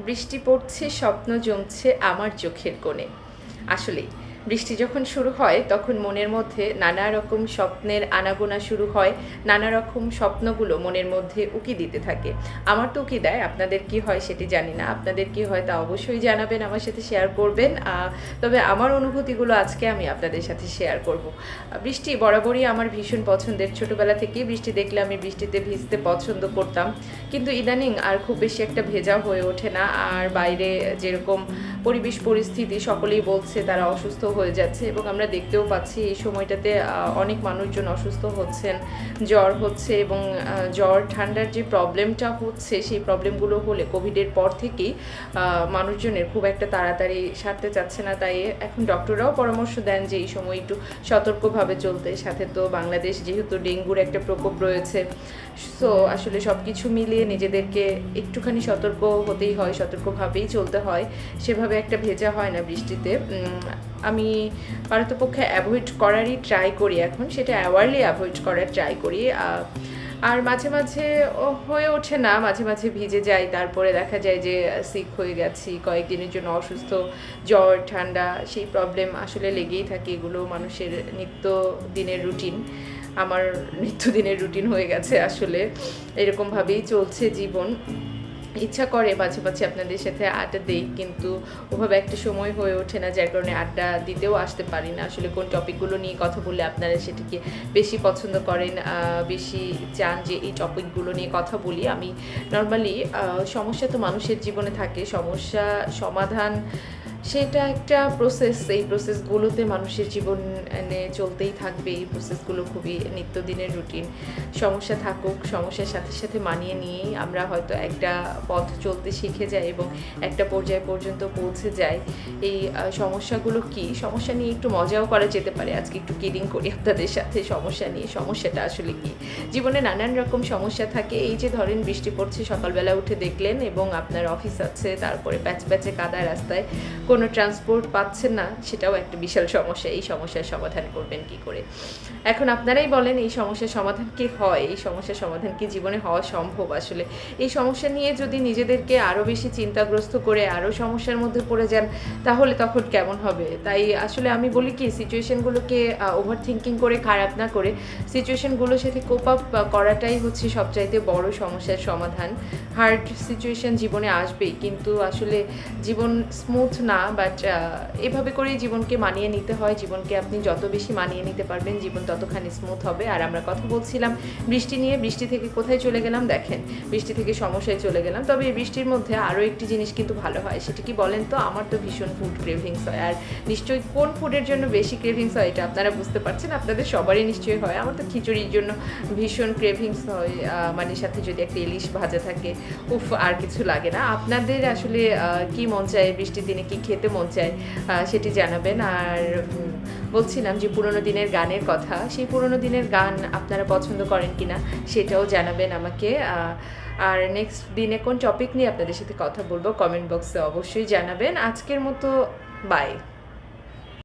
বৃষ্টি পড়ছে, স্বপ্ন জমছে আমার চোখের কোণে। আসলেই বৃষ্টি যখন শুরু হয় তখন মনের মধ্যে নানা রকম স্বপ্নের আনাগোনা শুরু হয়। নানা রকম স্বপ্নগুলো মনের মধ্যে উকি দিতে থাকে। আমার তো উকি দেয়, আপনাদের কি হয় সেটি জানি না। আপনাদের কি হয় তা অবশ্যই জানাবেন, আমার সাথে শেয়ার করবেন। তবে আমার অনুভূতিগুলো আজকে আমি আপনাদের সাথে শেয়ার করব। বৃষ্টি বরাবরই আমার ভীষণ পছন্দের। ছোটোবেলা থেকেই বৃষ্টি দেখলে আমি বৃষ্টিতে ভিজতে পছন্দ করতাম, কিন্তু ইদানিং আর খুব বেশি একটা ভেজা হয়ে ওঠে না। আর বাইরে যেরকম পরিবেশ পরিস্থিতি, সকলেই বলছে তারা অসুস্থ হয়ে যাচ্ছে, এবং আমরা দেখতেও পাচ্ছি এই সময়টাতে অনেক মানুষজন অসুস্থ হচ্ছেন, জ্বর হচ্ছে, এবং জ্বর ঠান্ডার যে প্রবলেমটা হচ্ছে সেই প্রবলেমগুলো হলে কোভিডের পর থেকেই মানুষজনের খুব একটা তাড়াতাড়ি সারতে চাচ্ছে না। তাই এখন ডক্টররাও পরামর্শ দেন যে এই সময় একটু সতর্কভাবে চলতে। সাথে তো বাংলাদেশ যেহেতু ডেঙ্গুর একটা প্রকোপ রয়েছে, সো আসলে সব কিছু মিলিয়ে নিজেদেরকে একটুখানি সতর্ক হতেই হয়, সতর্কভাবেই চলতে হয়। সেভাবে একটা ভেজা হয় না বৃষ্টিতে। আমি পারতপক্ষে অ্যাভয়েড করারই ট্রাই করি, এখন সেটা অ্যাওয়ারলি অ্যাভয়েড করার ট্রাই করি। আর মাঝে মাঝে হয়ে ওঠে না, মাঝে মাঝে ভিজে যাই, তারপরে দেখা যায় যে সিক হয়ে গেছি, কয়েকদিনের জন্য অসুস্থ, জ্বর ঠান্ডা সেই প্রবলেম আসলে লেগেই থাকে। এগুলো মানুষের নিত্য দিনের রুটিন, আমার নিত্যদিনের রুটিন হয়ে গেছে আসলে। এরকমভাবেই চলছে জীবন। ইচ্ছা করে মাঝে মাঝে আপনাদের সাথে আড্ডা দিই, কিন্তু ওভাবে একটা সময় হয়ে ওঠে না, যার কারণে আড্ডা দিতেও আসতে পারি না। আসলে কোন টপিকগুলো নিয়ে কথা বললে আপনারা সেটাকে বেশি পছন্দ করেন, বেশি চান যে এই টপিকগুলো নিয়ে কথা বলি। আমি নর্মালি সমস্যা তো মানুষের জীবনে থাকে, সমস্যা সমাধান সেটা একটা প্রসেস। এই প্রসেসগুলোতে মানুষের জীবনে চলতেই থাকবে। এই প্রসেসগুলো খুবই নিত্যদিনের রুটিন। সমস্যা থাকুক, সমস্যার সাথে সাথে মানিয়ে নিয়েই আমরা হয়তো একটা পথ চলতে শিখে যাই এবং একটা পর্যায় পর্যন্ত পৌঁছে যাই। এই সমস্যাগুলো কি, সমস্যা নিয়ে একটু মজাও করা যেতে পারে। আজকে একটু কিডিং করি আপনাদের সাথে সমস্যা নিয়ে। সমস্যাটা আসলে কি, জীবনে নানান রকম সমস্যা থাকে। এই যে ধরেন বৃষ্টি পড়ছে, সকালবেলা উঠে দেখলেন এবং আপনার অফিস আছে, তারপরে প্যাচ প্যাচে কাদা রাস্তায়, কোনো ট্রান্সপোর্ট পাচ্ছেন না, সেটাও একটা বিশাল সমস্যা। এই সমস্যার সমাধান করবেন কি করে? এখন আপনারাই বলেন এই সমস্যার সমাধান কি হয়? এই সমস্যার সমাধান কি জীবনে হওয়া সম্ভব? আসলে এই সমস্যা নিয়ে যদি নিজেদেরকে আরও বেশি চিন্তাগ্রস্ত করে আরও সমস্যার মধ্যে পড়ে যান, তাহলে তখন কেমন হবে? তাই আসলে আমি বলি কি, সিচুয়েশনগুলোকে ওভার থিঙ্কিং করে, খারাপ না করে সিচুয়েশনগুলোর সাথে কোপ আপ করাটাই হচ্ছে সবচাইতে বড় সমস্যার সমাধান। হার্ড সিচুয়েশন জীবনে আসবেই, কিন্তু আসলে জীবন স্মুথ না। বাট এভাবে করেই জীবনকে মানিয়ে নিতে হয়। জীবনকে আপনি যত বেশি মানিয়ে নিতে পারবেন, জীবন ততখানি স্মুথ হবে। আর আমরা কথা বলছিলাম বৃষ্টি নিয়ে। বৃষ্টি থেকে কোথায় চলে গেলাম দেখেন, বৃষ্টি থেকে সমস্যায় চলে গেলাম। তবে এই বৃষ্টির মধ্যে আরও একটি জিনিস কিন্তু ভালো হয়, সেটা কি বলেন তো? আমার তো ভীষণ ফুড ক্রেভিংস হয়। আর নিশ্চয়ই কোন ফুডের জন্য বেশি ক্রেভিংস হয় এটা আপনারা বুঝতে পারছেন, আপনাদের সবারই নিশ্চয়ই হয়। আমার তো খিচুড়ির জন্য ভীষণ ক্রেভিংস হয়, মানে সাথে যদি একটা ইলিশ ভাজা থাকে, উফ, আর কিছু লাগে না। আপনাদের আসলে কি মন চায় বৃষ্টির দিনে, কি খেতে মন চায় সেটি জানাবেন। আর বলছিলাম যে পুরোনো দিনের গানের কথা, সেই পুরোনো দিনের গান আপনারা পছন্দ করেন কিনা সেটাও জানাবেন আমাকে। আর নেক্সট দিনে কোন টপিক নিয়ে আপনাদের সাথে কথা বলবো কমেন্ট বক্সে অবশ্যই জানাবেন। আজকের মতো বাই।